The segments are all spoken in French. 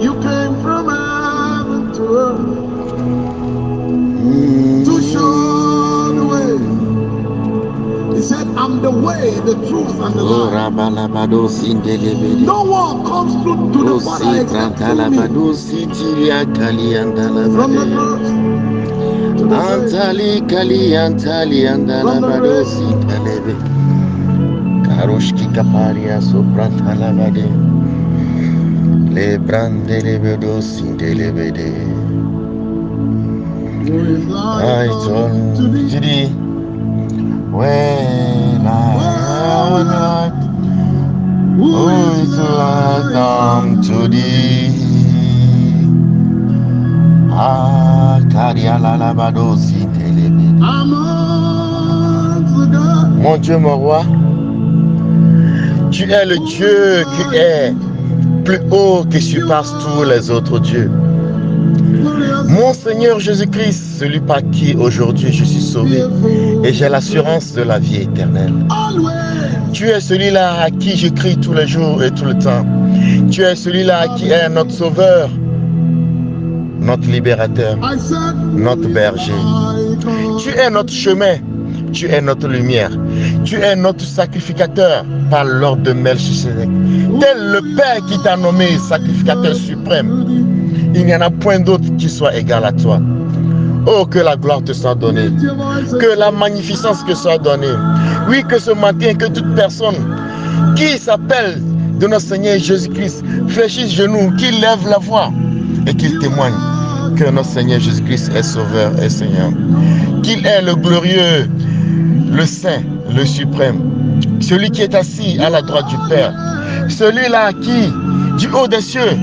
You came from heaven to earth to show the way. He said, I'm the way, the truth, and the life. No one comes through to the Father except through me. From the first to the Karoshki kaparia sopratalavade le brandelebedo sindelebede. I told thee when I am not who is like unto thee. Ah, karialalabado sindelebede. Mon Dieu, mon roi, tu es le Dieu qui est plus haut que surpasse tous les autres dieux. Mon Seigneur Jésus-Christ, celui par qui aujourd'hui je suis sauvé et j'ai l'assurance de la vie éternelle. Tu es celui-là à qui je crie tous les jours et tout le temps. Tu es celui-là qui est notre sauveur, notre libérateur, notre berger. Tu es notre chemin. Tu es notre lumière. Tu es notre sacrificateur par l'ordre de Melchisedec. Tel le Père qui t'a nommé sacrificateur suprême. Il n'y en a point d'autre qui soit égal à toi. Oh, que la gloire te soit donnée. Que la magnificence te soit donnée. Oui, que ce matin, que toute personne qui s'appelle de notre Seigneur Jésus-Christ fléchisse genoux, qu'il lève la voix et qu'il témoigne que notre Seigneur Jésus-Christ est Sauveur et Seigneur. Qu'il est le glorieux, le saint, le suprême, celui qui est assis à la droite du Père, celui-là qui, du haut des cieux,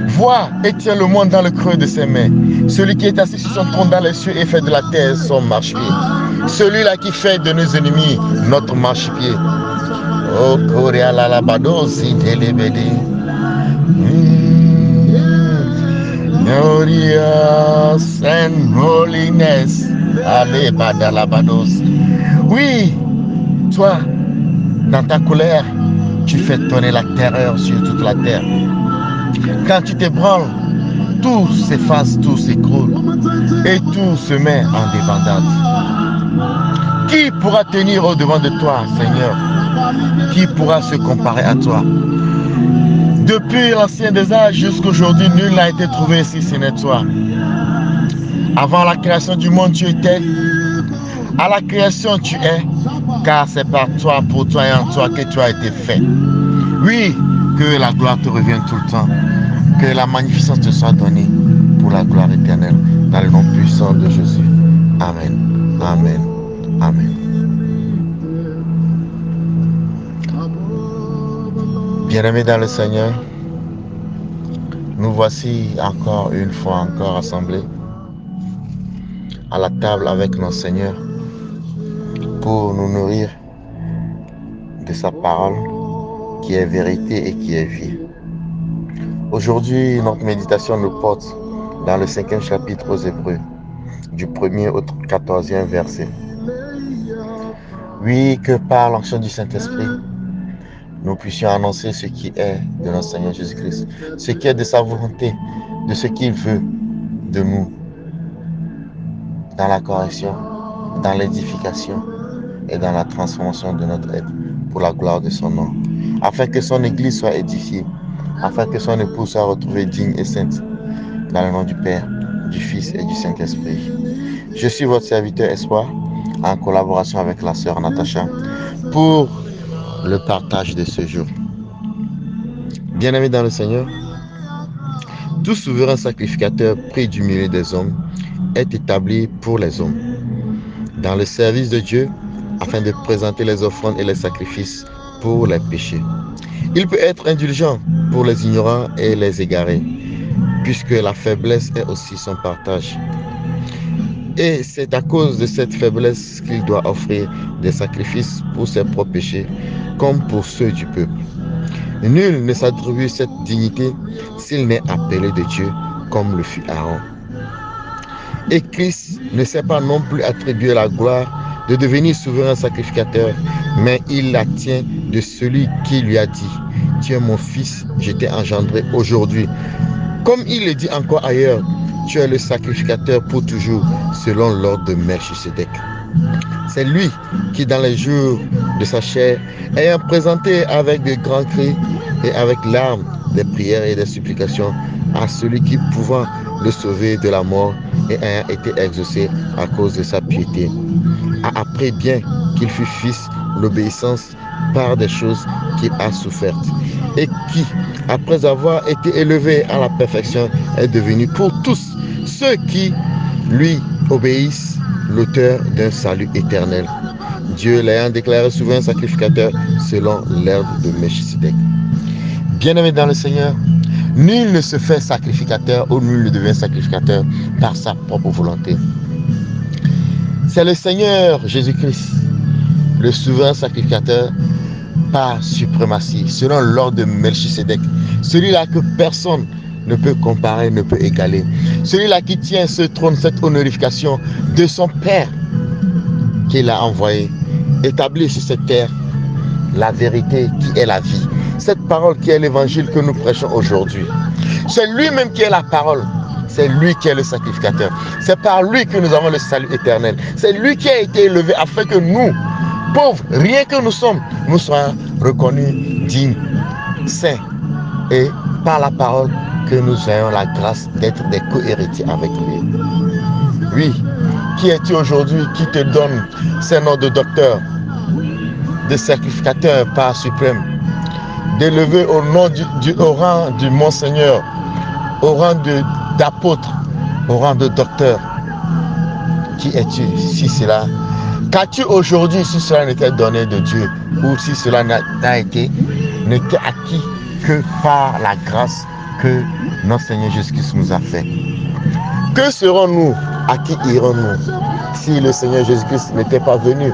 voit et tient le monde dans le creux de ses mains, celui qui est assis sur son trône dans les cieux et fait de la terre son marchepied, celui-là qui fait de nos ennemis notre marchepied. Oh, Korea la la badosi delebede. Glorious and holiness. Allez, badalabados. Oui, toi, dans ta colère, tu fais tonner la terreur sur toute la terre. Quand tu t'ébranles, tout s'efface, tout s'écroule et tout se met en débandade. Qui pourra tenir au-devant de toi, Seigneur? Qui pourra se comparer à toi? Depuis l'ancien des âges jusqu'aujourd'hui, nul n'a été trouvé si ce n'est toi. Avant la création du monde, tu étais. À la création, tu es. Car c'est par toi, pour toi et en toi que tu as été fait. Oui, que la gloire te revienne tout le temps. Que la magnificence te soit donnée pour la gloire éternelle. Dans le nom puissant de Jésus. Amen. Amen. Amen. Bien-aimés dans le Seigneur, nous voici encore une fois rassemblés à la table avec notre Seigneur pour nous nourrir de sa parole qui est vérité et qui est vie. Aujourd'hui, notre méditation nous porte dans le 5e chapitre aux Hébreux, du 1er au 14e verset. Oui, que par l'onction du Saint-Esprit, nous puissions annoncer ce qui est de notre Seigneur Jésus-Christ, ce qui est de sa volonté, de ce qu'il veut de nous, dans la correction, dans l'édification et dans la transformation de notre être pour la gloire de son nom, afin que son Église soit édifiée, afin que son épouse soit retrouvée digne et sainte, dans le nom du Père, du Fils et du Saint-Esprit. Je suis votre serviteur Espoir, en collaboration avec la sœur Natacha, pour le partage de ce jour. Bien-aimés dans le Seigneur, tout souverain sacrificateur pris du milieu des hommes est établi pour les hommes, dans le service de Dieu, afin de présenter les offrandes et les sacrifices pour les péchés. Il peut être indulgent pour les ignorants et les égarés, puisque la faiblesse est aussi son partage. Et c'est à cause de cette faiblesse qu'il doit offrir des sacrifices pour ses propres péchés, comme pour ceux du peuple. Nul ne s'attribue cette dignité s'il n'est appelé de Dieu, comme le fut Aaron. Et Christ ne s'est pas non plus attribué la gloire de devenir souverain sacrificateur, mais il la tient de celui qui lui a dit, « Tu es mon fils, je t'ai engendré aujourd'hui. » Comme il le dit encore ailleurs, « Tu es le sacrificateur pour toujours, selon l'ordre de Melchisedec. » C'est lui qui, dans les jours de sa chair, ayant présenté avec de grands cris et avec larmes des prières et des supplications à celui qui pouvant le sauver de la mort et ayant été exaucé à cause de sa piété, a appris bien qu'il fut fils l'obéissance par des choses qu'il a souffertes, et qui, après avoir été élevé à la perfection, est devenu pour tous ceux qui lui obéissent l'auteur d'un salut éternel, Dieu l'ayant déclaré souverain sacrificateur selon l'ordre de Melchisedec. Bien-aimé dans le Seigneur, nul ne se fait sacrificateur ou nul ne devient sacrificateur par sa propre volonté. C'est le Seigneur Jésus-Christ, le souverain sacrificateur par suprématie, selon l'ordre de Melchisedec, celui-là que personne ne peut comparer, ne peut égaler. Celui-là qui tient ce trône, cette honorification de son Père qu'il a envoyé, établi sur cette terre la vérité qui est la vie. Cette parole qui est l'évangile que nous prêchons aujourd'hui. C'est lui-même qui est la parole. C'est lui qui est le sacrificateur. C'est par lui que nous avons le salut éternel. C'est lui qui a été élevé afin que nous, pauvres, rien que nous sommes, nous soyons reconnus dignes, saints, et par la parole que nous ayons la grâce d'être des co-héritiers avec lui. Oui, qui es-tu aujourd'hui qui te donne ces noms de docteur, de sacrificateur par suprême, d'élever au nom au rang du Monseigneur, au rang d'apôtre, au rang de docteur? Qui es-tu si cela? Qu'as-tu aujourd'hui si cela n'était donné de Dieu, ou si cela n'était acquis que par la grâce que notre Seigneur Jésus-Christ nous a fait? Que serons-nous? À qui irons-nous si le Seigneur Jésus-Christ n'était pas venu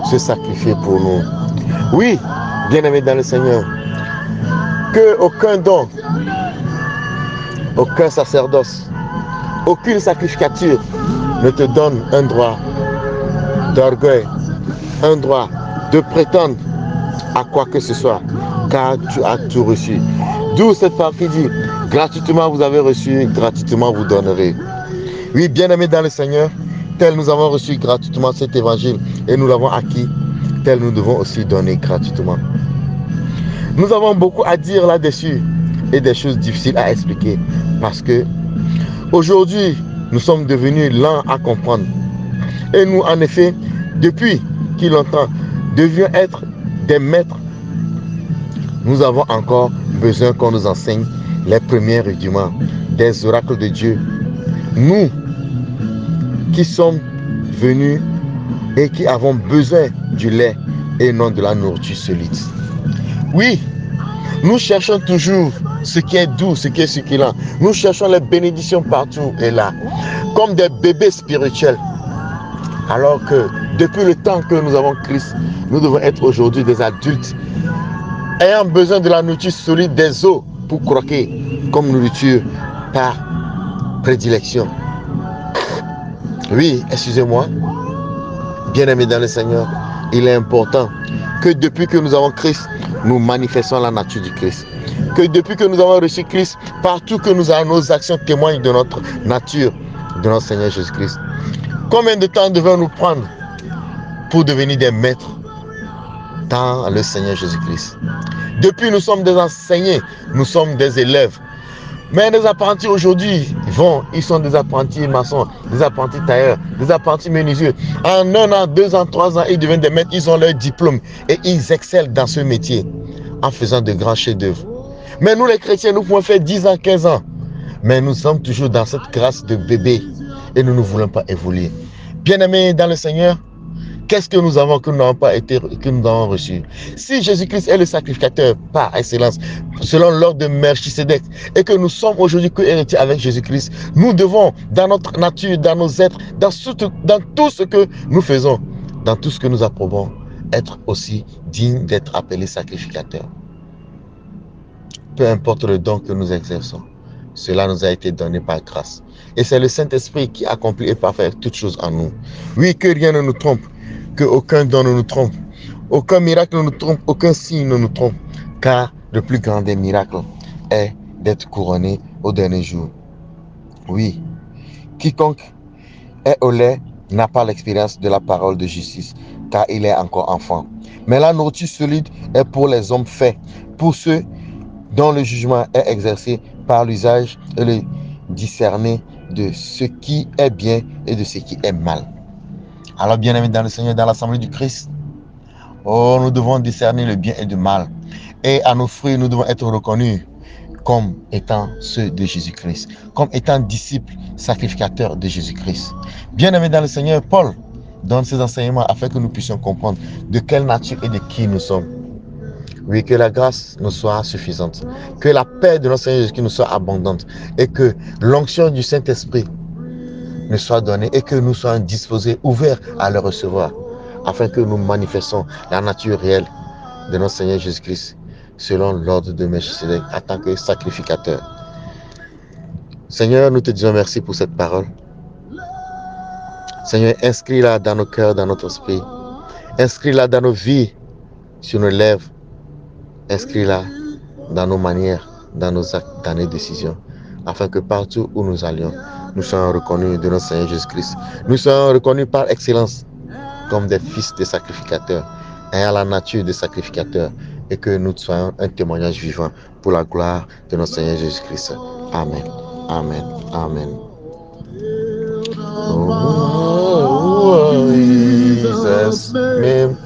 se sacrifier pour nous? Oui, bien-aimés dans le Seigneur, que aucun don, aucun sacerdoce, aucune sacrificature ne te donne un droit d'orgueil, un droit de prétendre à quoi que ce soit, car tu as tout reçu. D'où cette partie dit, gratuitement vous avez reçu, gratuitement vous donnerez. Oui, bien-aimés dans le Seigneur, tel nous avons reçu gratuitement cet évangile et nous l'avons acquis, tel nous devons aussi donner gratuitement. Nous avons beaucoup à dire là-dessus et des choses difficiles à expliquer parce que aujourd'hui, nous sommes devenus lents à comprendre. Et nous, en effet, depuis qu'il longtemps, devions être des maîtres. Nous avons encore besoin qu'on nous enseigne les premiers rudiments des oracles de Dieu. Nous qui sommes venus et qui avons besoin du lait et non de la nourriture solide. Oui, nous cherchons toujours ce qui est doux, ce qui est succulent. Nous cherchons les bénédictions partout et là, comme des bébés spirituels. Alors que depuis le temps que nous avons Christ, nous devons être aujourd'hui des adultes ayant besoin de la nourriture solide, des os pour croquer comme nourriture par prédilection. Oui, excusez-moi, bien-aimés dans le Seigneur, il est important que depuis que nous avons Christ, nous manifestons la nature du Christ. Que depuis que nous avons reçu Christ, partout que nous avons, nos actions témoignent de notre nature, de notre Seigneur Jésus-Christ. Combien de temps devons-nous prendre pour devenir des maîtres dans le Seigneur Jésus-Christ? Depuis, nous sommes des enseignés, nous sommes des élèves. Mais les apprentis aujourd'hui ils sont des apprentis maçons, des apprentis tailleurs, des apprentis menuisiers. En 1 an, 2 ans, 3 ans, ils deviennent des maîtres, ils ont leur diplôme et ils excellent dans ce métier en faisant de grands chefs-d'œuvre. Mais nous les chrétiens, nous pouvons faire 10 ans, 15 ans. Mais nous sommes toujours dans cette grâce de bébé et nous ne voulons pas évoluer. Bien-aimés dans le Seigneur, qu'est-ce que nous avons que nous n'avons pas été, que nous avons reçu? Si Jésus-Christ est le sacrificateur par excellence, selon l'ordre de Melchisedec, et que nous sommes aujourd'hui co-héritiers avec Jésus-Christ, nous devons, dans notre nature, dans nos êtres, dans tout ce que nous faisons, dans tout ce que nous approuvons, être aussi dignes d'être appelés sacrificateurs. Peu importe le don que nous exerçons, cela nous a été donné par grâce. Et c'est le Saint-Esprit qui accomplit et parfait toutes choses en nous. Oui, que rien ne nous trompe. qu'aucun don ne nous trompe, aucun miracle ne nous trompe, aucun signe ne nous trompe, car le plus grand des miracles est d'être couronné au dernier jour. Oui, quiconque est au lait n'a pas l'expérience de la parole de justice, car il est encore enfant. Mais la nourriture solide est pour les hommes faits, pour ceux dont le jugement est exercé par l'usage et le discerner de ce qui est bien et de ce qui est mal. Alors, bien-aimés dans le Seigneur, dans l'Assemblée du Christ, oh, nous devons discerner le bien et le mal. Et à nos fruits, nous devons être reconnus comme étant ceux de Jésus-Christ, comme étant disciples sacrificateurs de Jésus-Christ. Bien-aimés dans le Seigneur, Paul donne ses enseignements afin que nous puissions comprendre de quelle nature et de qui nous sommes. Oui, que la grâce nous soit suffisante, que la paix de notre Seigneur Jésus-Christ nous soit abondante et que l'onction du Saint-Esprit nous soit donnée et que nous soyons disposés, ouverts à le recevoir, afin que nous manifestions la nature réelle de notre Seigneur Jésus-Christ selon l'ordre de Melchisedec en tant que sacrificateur. Seigneur, nous te disons merci pour cette parole. Seigneur, inscris-la dans nos cœurs, dans notre esprit. Inscris-la dans nos vies, sur nos lèvres. Inscris-la dans nos manières, dans nos actes, dans nos décisions, afin que partout où nous allions, nous soyons reconnus de notre Seigneur Jésus-Christ. Nous soyons reconnus par excellence comme des fils de sacrificateurs, ayant la nature de sacrificateurs, et que nous soyons un témoignage vivant pour la gloire de notre Seigneur Jésus-Christ. Amen. Amen. Amen. Oh, Jesus, name.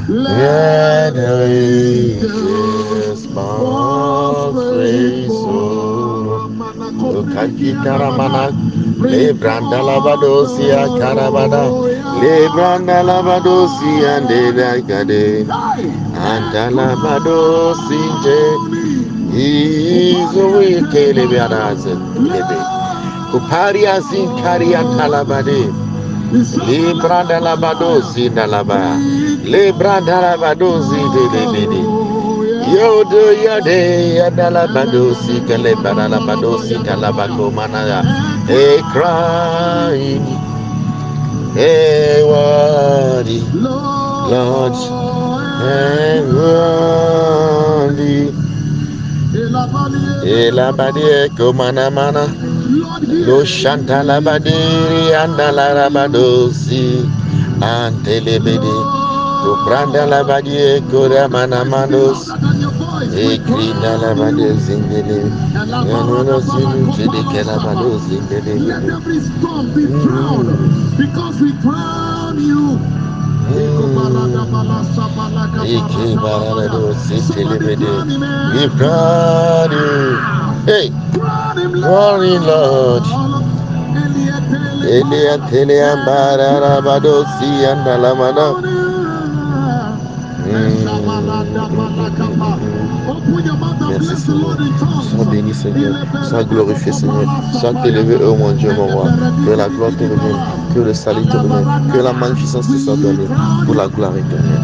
Let the riches Karamana, Lebranda Lavadosia, Carabada, Lebranda Lavadosia, and Dedagade, and Lavadosi, is a wicked Levianas, Uparia Zin Karia Talabade, Lebranda Lavadosi, Dalaba, Lebranda Lavadosi, Dede. Yodo yade yadalabadosi kalebadalabadosi talabakomana. Hey, crying, hey, worthy, Lord, hey, worthy. Elabadie komana mana, lo shantalabadiri andalarabadosi antelebede. To pranda la badie kora mana manos ekri na la badie zindele yanono sinu chede kela bado zindele because we crown you. Eke barado sitele bede we crown you. Hey, crown him, Lord. Elia tele ambara rabado si andala mana. Merci Seigneur, sois béni Seigneur, sois glorifié Seigneur, sois élevé oh mon Dieu mon roi, que la gloire te revienne, que le salut te revienne, que la magnificence te soit donnée pour la gloire éternelle.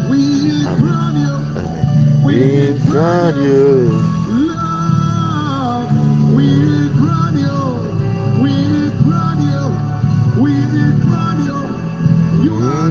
Amen. Amen. We crown you. We crown you. We crown you. We crown you. You are